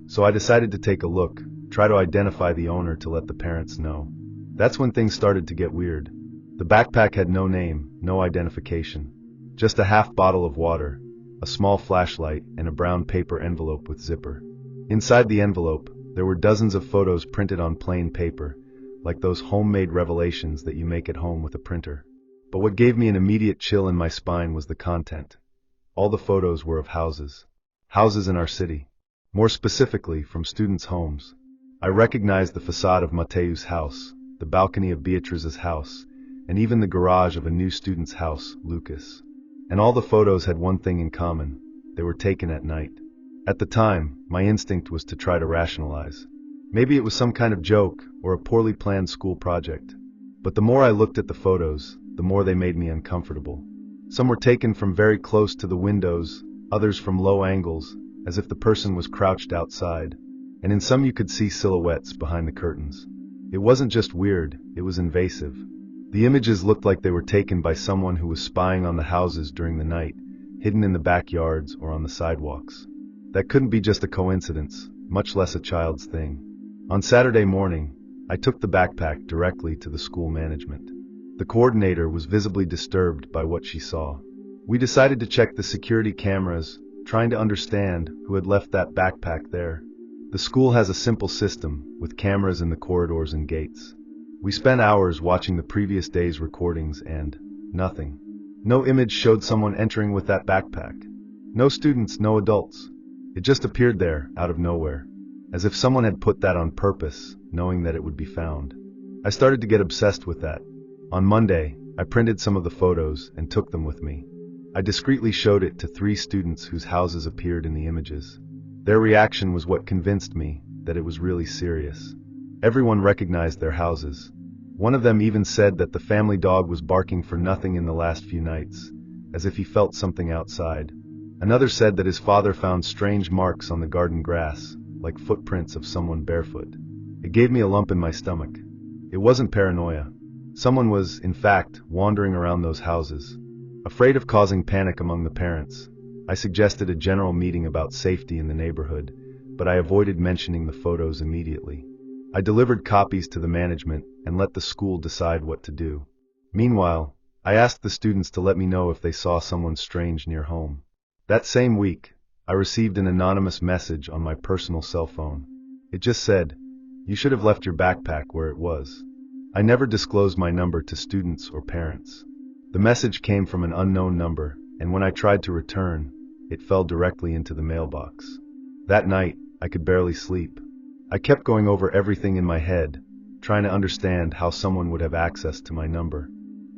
so I decided to take a look, try to identify the owner to let the parents know. That's when things started to get weird. The backpack had no name, no identification. Just a half bottle of water, a small flashlight, and a brown paper envelope with zipper. Inside the envelope, there were dozens of photos printed on plain paper, like those homemade revelations that you make at home with a printer. But what gave me an immediate chill in my spine was the content. All the photos were of houses. Houses in our city. More specifically, from students' homes. I recognized the facade of Mateus' house, the balcony of Beatrice's house, and even the garage of a new student's house, Lucas. And all the photos had one thing in common. they were taken at night. At the time, my instinct was to try to rationalize. Maybe it was some kind of joke or a poorly planned school project. But the more I looked at the photos, the more they made me uncomfortable. Some were taken from very close to the windows, others from low angles, as if the person was crouched outside. And in some you could see silhouettes behind the curtains. It wasn't just weird, it was invasive. The images looked like they were taken by someone who was spying on the houses during the night, hidden in the backyards or on the sidewalks. That couldn't be just a coincidence, much less a child's thing. On Saturday morning, I took the backpack directly to the school management. The coordinator was visibly disturbed by what she saw. We decided to check the security cameras, trying to understand who had left that backpack there. The school has a simple system, with cameras in the corridors and gates. We spent hours watching the previous day's recordings and nothing. No image showed someone entering with that backpack. No students, no adults. It just appeared there, out of nowhere. As if someone had put that on purpose, knowing that it would be found. I started to get obsessed with that. On Monday, I printed some of the photos and took them with me. I discreetly showed it to 3 students whose houses appeared in the images. Their reaction was what convinced me that it was really serious. Everyone recognized their houses. One of them even said that the family dog was barking for nothing in the last few nights, as if he felt something outside. Another said that his father found strange marks on the garden grass, like footprints of someone barefoot. It gave me a lump in my stomach. It wasn't paranoia. Someone was, in fact, wandering around those houses. Afraid of causing panic among the parents, I suggested a general meeting about safety in the neighborhood, but I avoided mentioning the photos immediately. I delivered copies to the management and let the school decide what to do. Meanwhile, I asked the students to let me know if they saw someone strange near home. That same week, I received an anonymous message on my personal cell phone. It just said, "You should have left your backpack where it was." I never disclosed my number to students or parents. The message came from an unknown number, and when I tried to return, it fell directly into the mailbox. That night, I could barely sleep. I kept going over everything in my head, trying to understand how someone would have access to my number.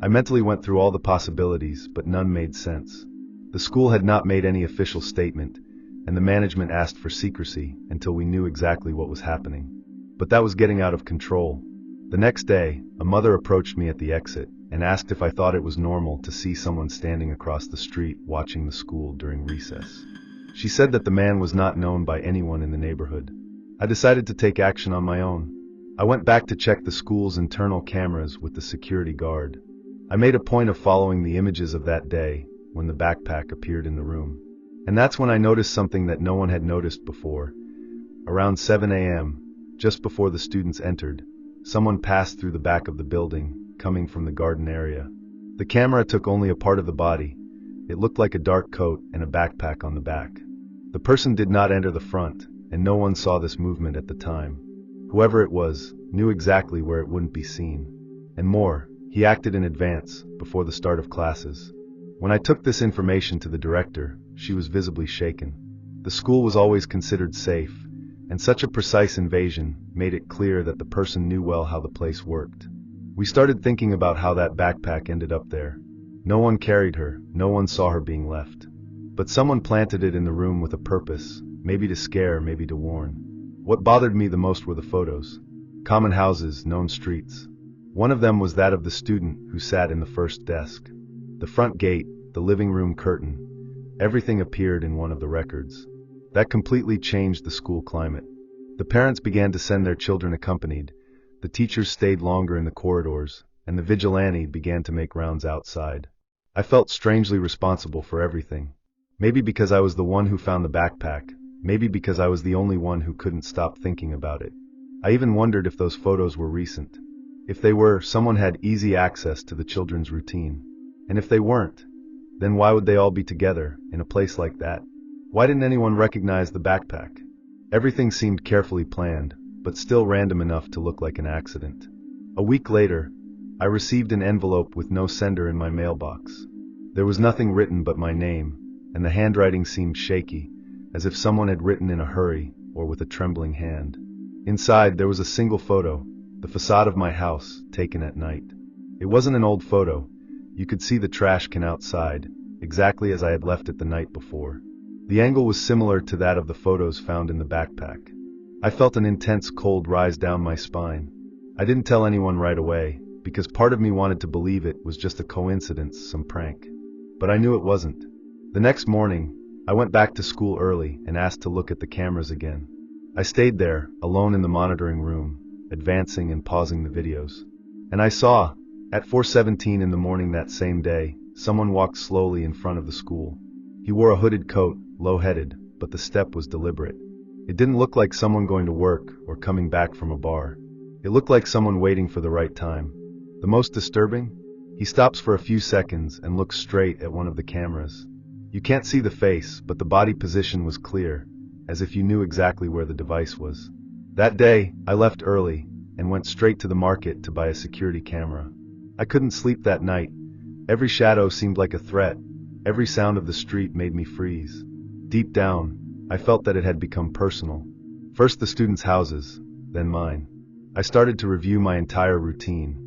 I mentally went through all the possibilities, but none made sense. The school had not made any official statement, and the management asked for secrecy until we knew exactly what was happening. But that was getting out of control. The next day, a mother approached me at the exit and asked if I thought it was normal to see someone standing across the street watching the school during recess. She said that the man was not known by anyone in the neighborhood. I decided to take action on my own. I went back to check the school's internal cameras with the security guard. I made a point of following the images of that day when the backpack appeared in the room. And that's when I noticed something that no one had noticed before. Around 7 a.m., just before the students entered, someone passed through the back of the building, coming from the garden area. The camera took only a part of the body. It looked like a dark coat and a backpack on the back. The person did not enter the front, and no one saw this movement at the time. Whoever it was knew exactly where it wouldn't be seen. And more, he acted in advance, before the start of classes. When I took this information to the director, she was visibly shaken. The school was always considered safe, and such a precise invasion made it clear that the person knew well how the place worked. We started thinking about how that backpack ended up there. No one carried her, no one saw her being left. But someone planted it in the room with a purpose, maybe to scare, maybe to warn. What bothered me the most were the photos. Common houses, known streets. One of them was that of the student who sat in the first desk. The front gate, the living room curtain, everything appeared in one of the records. That completely changed the school climate. The parents began to send their children accompanied, the teachers stayed longer in the corridors, and the vigilante began to make rounds outside. I felt strangely responsible for everything. Maybe because I was the one who found the backpack, maybe because I was the only one who couldn't stop thinking about it. I even wondered if those photos were recent. If they were, someone had easy access to the children's routine. And if they weren't, then why would they all be together, in a place like that? Why didn't anyone recognize the backpack? Everything seemed carefully planned, but still random enough to look like an accident. A week later, I received an envelope with no sender in my mailbox. There was nothing written but my name, and the handwriting seemed shaky, as if someone had written in a hurry or with a trembling hand. Inside, there was a single photo, the facade of my house, taken at night. It wasn't an old photo. You could see the trash can outside, exactly as I had left it the night before. The angle was similar to that of the photos found in the backpack. I felt an intense cold rise down my spine. I didn't tell anyone right away, because part of me wanted to believe it was just a coincidence, some prank. But I knew it wasn't. The next morning, I went back to school early and asked to look at the cameras again. I stayed there, alone in the monitoring room, advancing and pausing the videos. And I saw, at 4:17 in the morning that same day, someone walked slowly in front of the school. He wore a hooded coat, low-headed, but the step was deliberate. It didn't look like someone going to work or coming back from a bar. It looked like someone waiting for the right time. The most disturbing? He stops for a few seconds and looks straight at one of the cameras. You can't see the face, but the body position was clear, as if you knew exactly where the device was. That day, I left early and went straight to the market to buy a security camera. I couldn't sleep that night. Every shadow seemed like a threat. Every sound of the street made me freeze. Deep down, I felt that it had become personal. First the students' houses, then mine. I started to review my entire routine.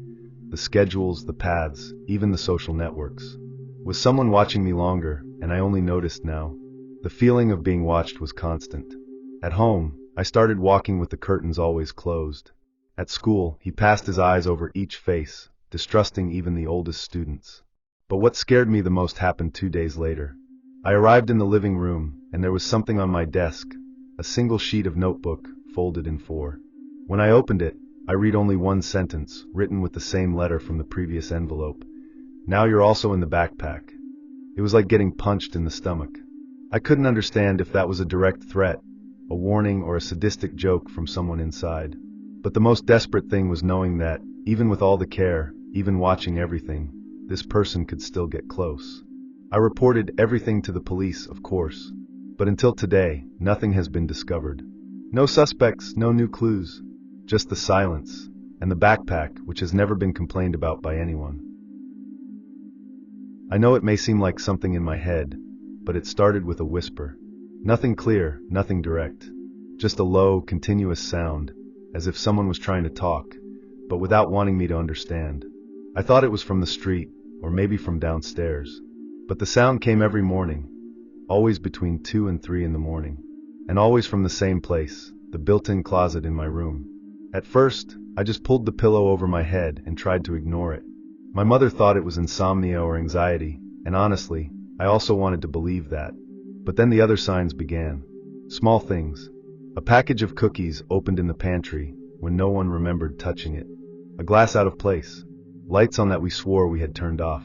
The schedules, the paths, even the social networks. Was someone watching me longer, and I only noticed now? The feeling of being watched was constant. At home, I started walking with the curtains always closed. At school, he passed his eyes over each face, distrusting even the oldest students. But what scared me the most happened 2 days later. I arrived in the living room, and there was something on my desk, a single sheet of notebook, folded in 4. When I opened it, I read only one sentence, written with the same letter from the previous envelope. Now you're also in the backpack. It was like getting punched in the stomach. I couldn't understand if that was a direct threat, a warning, or a sadistic joke from someone inside. But the most desperate thing was knowing that, even with all the care, even watching everything, this person could still get close. I reported everything to the police, of course. But until today, nothing has been discovered. No suspects, no new clues. Just the silence, and the backpack, which has never been complained about by anyone. I know it may seem like something in my head, but it started with a whisper. Nothing clear, nothing direct. Just a low, continuous sound, as if someone was trying to talk, but without wanting me to understand. I thought it was from the street, or maybe from downstairs. But the sound came every morning, always between 2 and 3 in the morning, and always from the same place, the built-in closet in my room. At first, I just pulled the pillow over my head and tried to ignore it. My mother thought it was insomnia or anxiety, and honestly, I also wanted to believe that. But then the other signs began. Small things. A package of cookies opened in the pantry when no one remembered touching it. A glass out of place. Lights on that we swore we had turned off.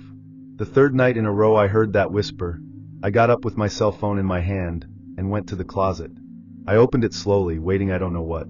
The third night in a row I heard that whisper. I got up with my cell phone in my hand and went to the closet. I opened it slowly, waiting I don't know what.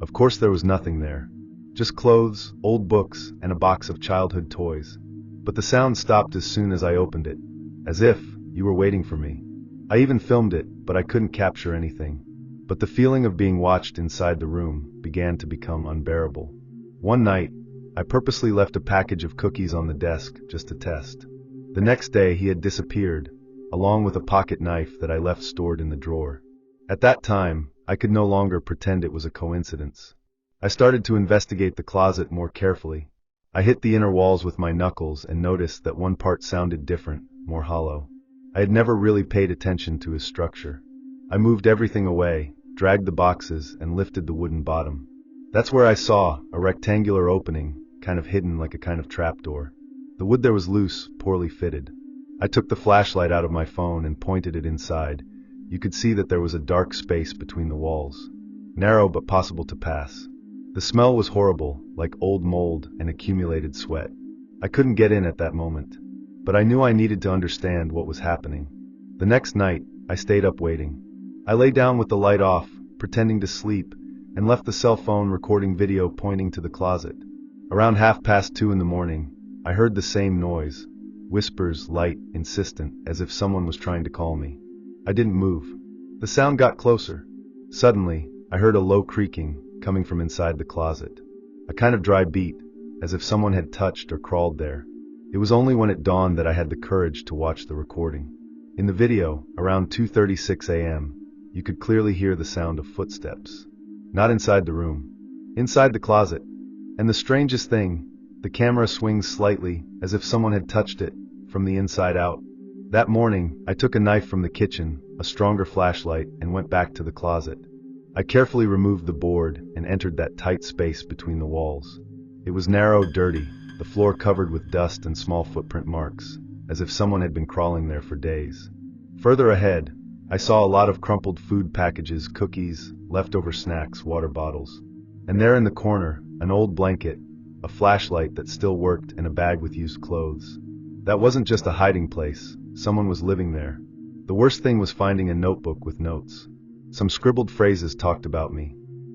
Of course there was nothing there. Just clothes, old books, and a box of childhood toys. But the sound stopped as soon as I opened it. As if you were waiting for me. I even filmed it, but I couldn't capture anything. But the feeling of being watched inside the room began to become unbearable. One night, I purposely left a package of cookies on the desk just to test. The next day he had disappeared, along with a pocket knife that I left stored in the drawer. At that time, I could no longer pretend it was a coincidence. I started to investigate the closet more carefully. I hit the inner walls with my knuckles and noticed that one part sounded different, more hollow. I had never really paid attention to his structure. I moved everything away, dragged the boxes, and lifted the wooden bottom. That's where I saw a rectangular opening, kind of hidden like a kind of trapdoor. The wood there was loose, poorly fitted. I took the flashlight out of my phone and pointed it inside. You could see that there was a dark space between the walls. Narrow but possible to pass. The smell was horrible, like old mold and accumulated sweat. I couldn't get in at that moment. But I knew I needed to understand what was happening. The next night, I stayed up waiting. I lay down with the light off, pretending to sleep, and left the cell phone recording video pointing to the closet. Around 2:30 in the morning, I heard the same noise. Whispers, light, insistent, as if someone was trying to call me. I didn't move. The sound got closer. Suddenly, I heard a low creaking coming from inside the closet. A kind of dry beat, as if someone had touched or crawled there. It was only when it dawned that I had the courage to watch the recording. In the video, around 2:36 a.m., you could clearly hear the sound of footsteps. Not inside the room. Inside the closet. And the strangest thing, the camera swings slightly, as if someone had touched it, from the inside out. That morning, I took a knife from the kitchen, a stronger flashlight, and went back to the closet. I carefully removed the board and entered that tight space between the walls. It was narrow, dirty, the floor covered with dust and small footprint marks, as if someone had been crawling there for days. Further ahead, I saw a lot of crumpled food packages, cookies, leftover snacks, water bottles. And there in the corner, an old blanket, a flashlight that still worked, and a bag with used clothes. That wasn't just a hiding place, someone was living there. The worst thing was finding a notebook with notes. Some scribbled phrases talked about me.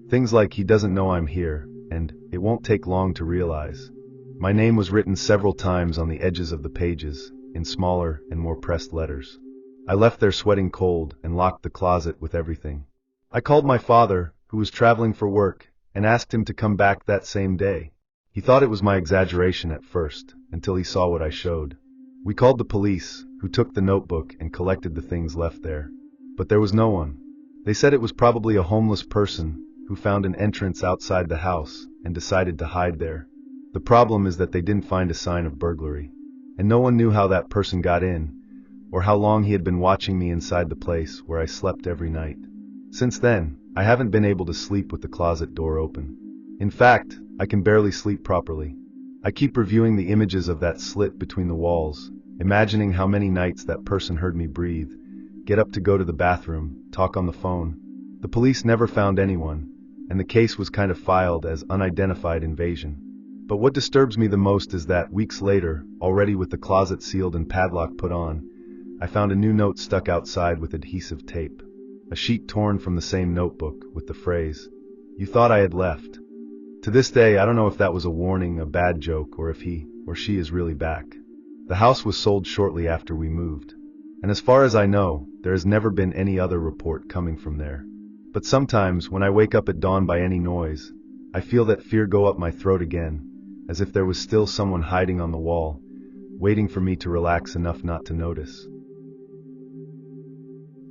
Things like, "He doesn't know I'm here," and "It won't take long to realize." My name was written several times on the edges of the pages, in smaller and more pressed letters. I left there sweating cold and locked the closet with everything. I called my father, who was traveling for work, and asked him to come back that same day. He thought it was my exaggeration at first, until he saw what I showed. We called the police, who took the notebook and collected the things left there. But there was no one. They said it was probably a homeless person who found an entrance outside the house and decided to hide there. The problem is that they didn't find a sign of burglary, and no one knew how that person got in, or how long he had been watching me inside the place where I slept every night. Since then, I haven't been able to sleep with the closet door open. In fact, I can barely sleep properly. I keep reviewing the images of that slit between the walls, imagining how many nights that person heard me breathe, get up to go to the bathroom, talk on the phone. The police never found anyone, and the case was kind of filed as unidentified invasion. But what disturbs me the most is that, weeks later, already with the closet sealed and padlock put on, I found a new note stuck outside with adhesive tape. A sheet torn from the same notebook, with the phrase, "You thought I had left." To this day, I don't know if that was a warning, a bad joke, or if he or she is really back. The house was sold shortly after we moved, and as far as I know, there has never been any other report coming from there. But sometimes, when I wake up at dawn by any noise, I feel that fear go up my throat again, as if there was still someone hiding on the wall, waiting for me to relax enough not to notice.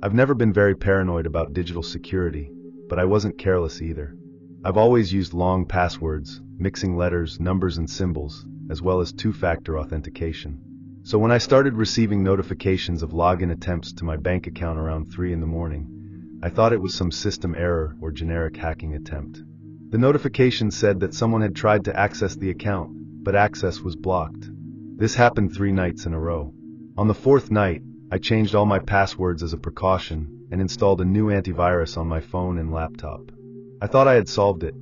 I've never been very paranoid about digital security, but I wasn't careless either. I've always used long passwords, mixing letters, numbers, and symbols, as well as two-factor authentication. So when I started receiving notifications of login attempts to my bank account around 3 in the morning, I thought it was some system error or generic hacking attempt. The notification said that someone had tried to access the account, but access was blocked. This happened 3 nights in a row. On the 4th night, I changed all my passwords as a precaution and installed a new antivirus on my phone and laptop. I thought I had solved it.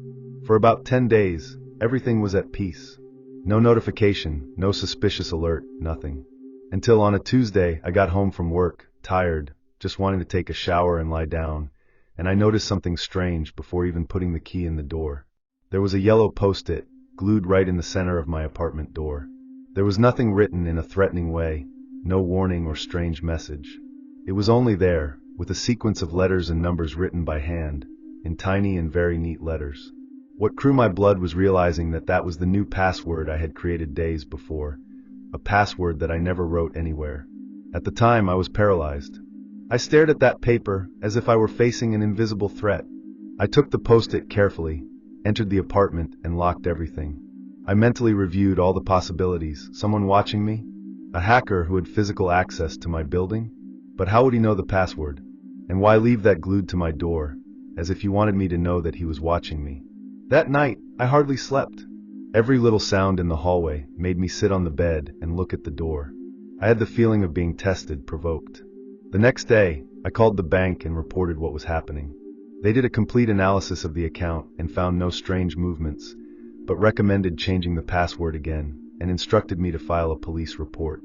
For about 10 days, everything was at peace. No notification, no suspicious alert, nothing. Until on a Tuesday, I got home from work, tired, just wanting to take a shower and lie down, and I noticed something strange before even putting the key in the door. There was a yellow post-it, glued right in the center of my apartment door. There was nothing written in a threatening way, no warning or strange message. It was only there, with a sequence of letters and numbers written by hand, in tiny and very neat letters. What crew my blood was realizing that that was the new password I had created days before, a password that I never wrote anywhere. At the time, I was paralyzed. I stared at that paper as if I were facing an invisible threat. I took the post-it carefully, entered the apartment, and locked everything. I mentally reviewed all the possibilities. Someone watching me? A hacker who had physical access to my building? But how would he know the password? And why leave that glued to my door, as if he wanted me to know that he was watching me? That night, I hardly slept. Every little sound in the hallway made me sit on the bed and look at the door. I had the feeling of being tested, provoked. The next day, I called the bank and reported what was happening. They did a complete analysis of the account and found no strange movements, but recommended changing the password again and instructed me to file a police report.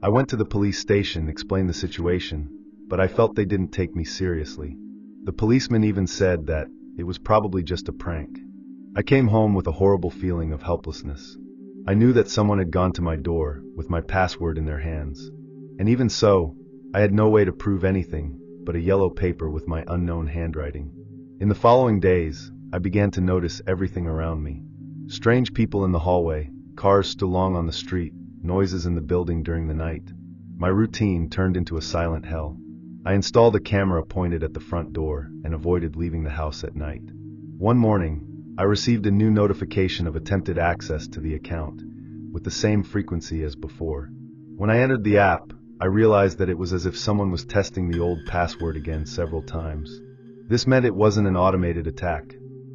I went to the police station, explained the situation, but I felt they didn't take me seriously. The policeman even said that it was probably just a prank. I came home with a horrible feeling of helplessness. I knew that someone had gone to my door with my password in their hands. And even so, I had no way to prove anything but a yellow paper with my unknown handwriting. In the following days, I began to notice everything around me. Strange people in the hallway, cars stood long on the street, noises in the building during the night. My routine turned into a silent hell. I installed a camera pointed at the front door and avoided leaving the house at night. One morning, I received a new notification of attempted access to the account, with the same frequency as before. When I entered the app, I realized that it was as if someone was testing the old password again several times. This meant it wasn't an automated attack.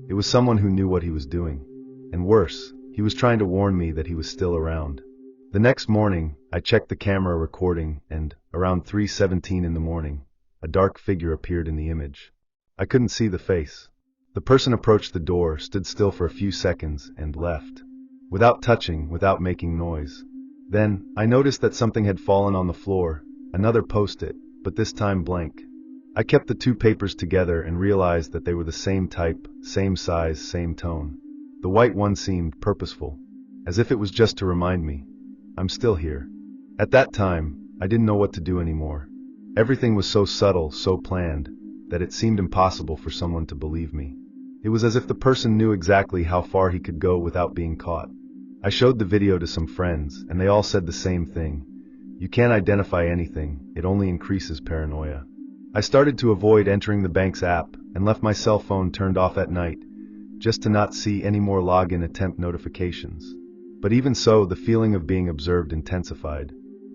It was someone who knew what he was doing. And worse, he was trying to warn me that he was still around. The next morning, I checked the camera recording and, around 3:17 in the morning, a dark figure appeared in the image. I couldn't see the face. The person approached the door, stood still for a few seconds, and left. Without touching, without making noise. Then, I noticed that something had fallen on the floor, another post-it, but this time blank. I kept the two papers together and realized that they were the same type, same size, same tone. The white one seemed purposeful, as if it was just to remind me, I'm still here. At that time, I didn't know what to do anymore. Everything was so subtle, so planned, that it seemed impossible for someone to believe me. It was as if the person knew exactly how far he could go without being caught. I showed the video to some friends, and they all said the same thing. You can't identify anything, it only increases paranoia. I started to avoid entering the bank's app and left my cell phone turned off at night, just to not see any more login attempt notifications. But even so, the feeling of being observed intensified.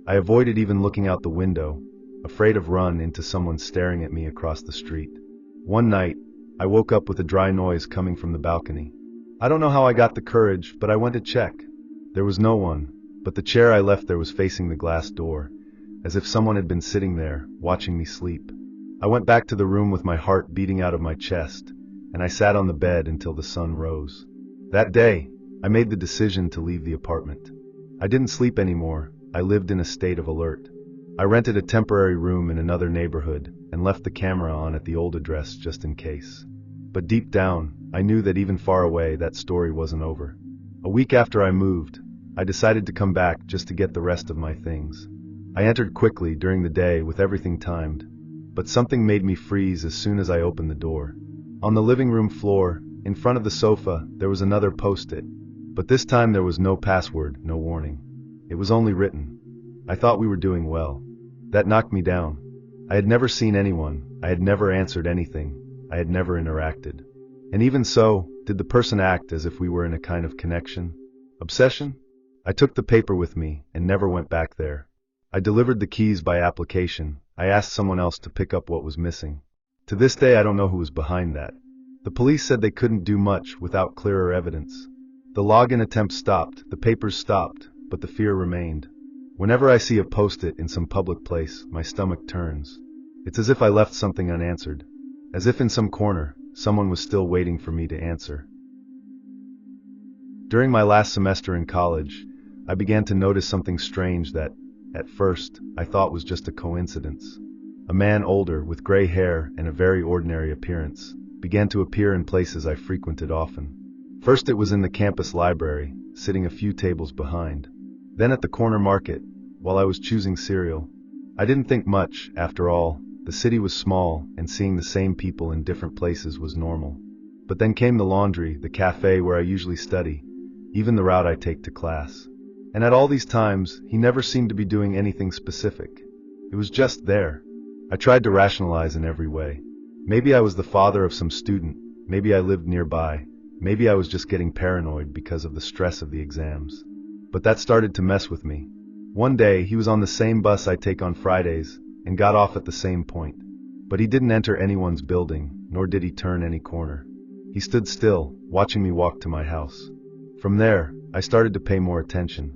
I avoided even looking out the window, afraid of run into someone staring at me across the street. One night, I woke up with a dry noise coming from the balcony. I don't know how I got the courage, but I went to check. There was no one, but the chair I left there was facing the glass door, as if someone had been sitting there, watching me sleep. I went back to the room with my heart beating out of my chest, and I sat on the bed until the sun rose. That day, I made the decision to leave the apartment. I didn't sleep anymore, I lived in a state of alert. I rented a temporary room in another neighborhood and left the camera on at the old address just in case. But deep down, I knew that even far away, that story wasn't over. A week after I moved, I decided to come back just to get the rest of my things. I entered quickly during the day with everything timed, but something made me freeze as soon as I opened the door. On the living room floor, in front of the sofa, there was another post-it, but this time there was no password, no warning. It was only written, I thought we were doing well. That knocked me down. I had never seen anyone, I had never answered anything, I had never interacted. And even so, did the person act as if we were in a kind of connection? Obsession? I took the paper with me and never went back there. I delivered the keys by application. I asked someone else to pick up what was missing. To this day, I don't know who was behind that. The police said they couldn't do much without clearer evidence. The login attempt stopped, the papers stopped, but the fear remained. Whenever I see a post-it in some public place, my stomach turns. It's as if I left something unanswered. As if in some corner, someone was still waiting for me to answer. During my last semester in college, I began to notice something strange that, at first, I thought was just a coincidence. A man older, with gray hair and a very ordinary appearance, began to appear in places I frequented often. First it was in the campus library, sitting a few tables behind. Then at the corner market, while I was choosing cereal. I didn't think much, after all, the city was small, and seeing the same people in different places was normal. But then came the laundry, the cafe where I usually study, even the route I take to class. And at all these times, he never seemed to be doing anything specific. It was just there. I tried to rationalize in every way. Maybe I was the father of some student, maybe I lived nearby, maybe I was just getting paranoid because of the stress of the exams. But that started to mess with me. One day, he was on the same bus I take on Fridays, and got off at the same point. But he didn't enter anyone's building, nor did he turn any corner. He stood still, watching me walk to my house. From there, I started to pay more attention.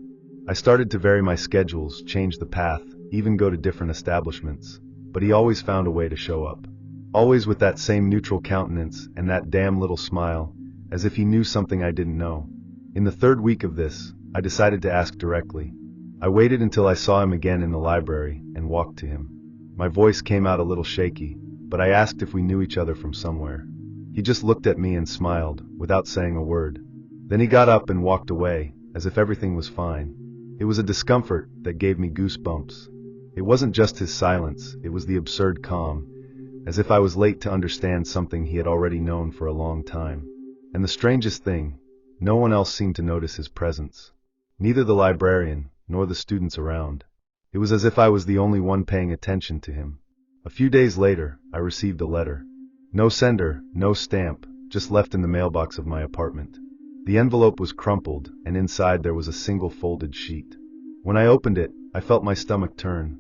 I started to vary my schedules, change the path, even go to different establishments. But he always found a way to show up. Always with that same neutral countenance and that damn little smile, as if he knew something I didn't know. In the third week of this, I decided to ask directly. I waited until I saw him again in the library and walked to him. My voice came out a little shaky, but I asked if we knew each other from somewhere. He just looked at me and smiled, without saying a word. Then he got up and walked away, as if everything was fine. It was a discomfort that gave me goosebumps. It wasn't just his silence, it was the absurd calm, as if I was late to understand something he had already known for a long time. And the strangest thing, no one else seemed to notice his presence. Neither the librarian, nor the students around. It was as if I was the only one paying attention to him. A few days later, I received a letter. No sender, no stamp, just left in the mailbox of my apartment. The envelope was crumpled, and inside there was a single folded sheet. When I opened it, I felt my stomach turn.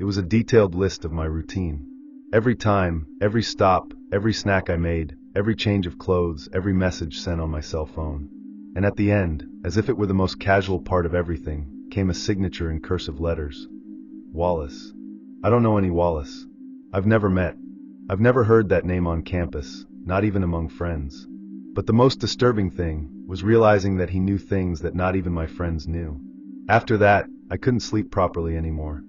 It was a detailed list of my routine. Every time, every stop, every snack I made, every change of clothes, every message sent on my cell phone. And at the end, as if it were the most casual part of everything, came a signature in cursive letters. Wallace. I don't know any Wallace. I've never met. I've never heard that name on campus, not even among friends. But the most disturbing thing was realizing that he knew things that not even my friends knew. After that, I couldn't sleep properly anymore.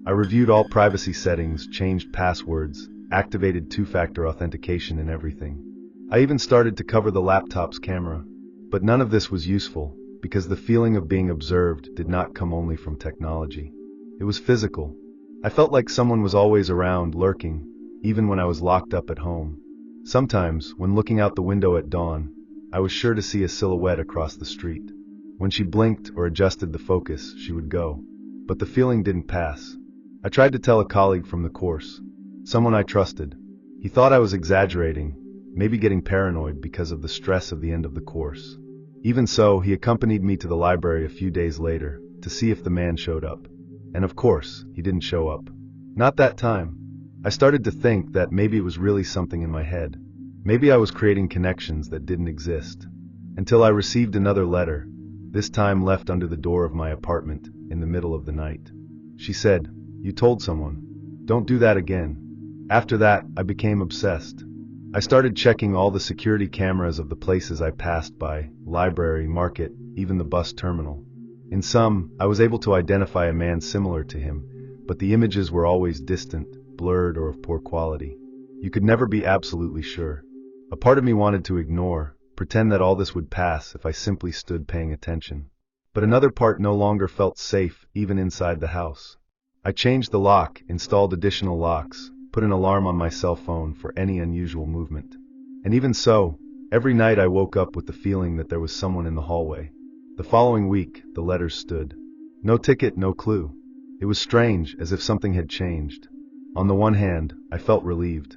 I reviewed all privacy settings, changed passwords, activated two-factor authentication and everything. I even started to cover the laptop's camera. But none of this was useful, because the feeling of being observed did not come only from technology. It was physical. I felt like someone was always around, lurking, even when I was locked up at home. Sometimes, when looking out the window at dawn, I was sure to see a silhouette across the street. When she blinked or adjusted the focus, she would go. But the feeling didn't pass. I tried to tell a colleague from the course, someone I trusted. He thought I was exaggerating, maybe getting paranoid because of the stress of the end of the course. Even so, he accompanied me to the library a few days later to see if the man showed up. And of course, he didn't show up. Not that time. I started to think that maybe it was really something in my head. Maybe I was creating connections that didn't exist. Until I received another letter, this time left under the door of my apartment in the middle of the night. She said, "You told someone. Don't do that again." After that, I became obsessed. I started checking all the security cameras of the places I passed by, library, market, even the bus terminal. In some, I was able to identify a man similar to him, but the images were always distant, blurred, or of poor quality. You could never be absolutely sure. A part of me wanted to ignore, pretend that all this would pass if I simply stood paying attention. But another part no longer felt safe, even inside the house. I changed the lock, installed additional locks, put an alarm on my cell phone for any unusual movement. And even so, every night I woke up with the feeling that there was someone in the hallway. The following week, the letters stood. No ticket, no clue. It was strange, as if something had changed. On the one hand, I felt relieved.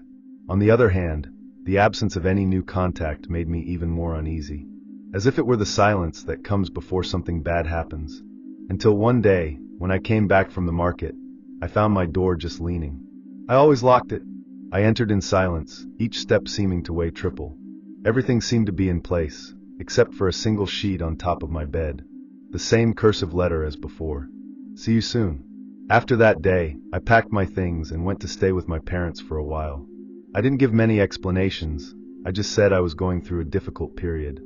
On the other hand, the absence of any new contact made me even more uneasy. As if it were the silence that comes before something bad happens. Until one day, when I came back from the market, I found my door just leaning. I always locked it. I entered in silence, each step seeming to weigh triple. Everything seemed to be in place, except for a single sheet on top of my bed. The same cursive letter as before. See you soon. After that day, I packed my things and went to stay with my parents for a while. I didn't give many explanations. I just said I was going through a difficult period.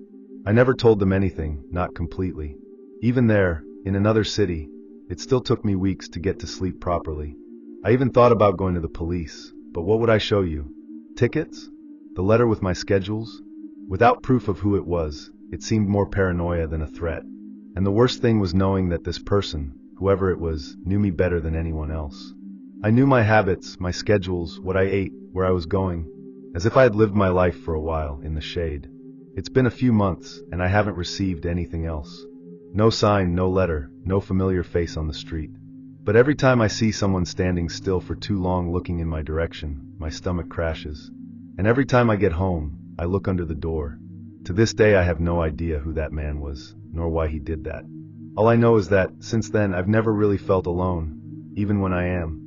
I never told them anything, not completely. Even there, in another city, it still took me weeks to get to sleep properly. I even thought about going to the police, but what would I show you? Tickets? The letter with my schedules? Without proof of who it was, it seemed more paranoia than a threat. And the worst thing was knowing that this person, whoever it was, knew me better than anyone else. I knew my habits, my schedules, what I ate, where I was going, as if I had lived my life for a while, in the shade. It's been a few months, and I haven't received anything else. No sign, no letter, no familiar face on the street. But every time I see someone standing still for too long looking in my direction, my stomach crashes. And every time I get home, I look under the door. To this day I have no idea who that man was, nor why he did that. All I know is that, since then, I've never really felt alone, even when I am.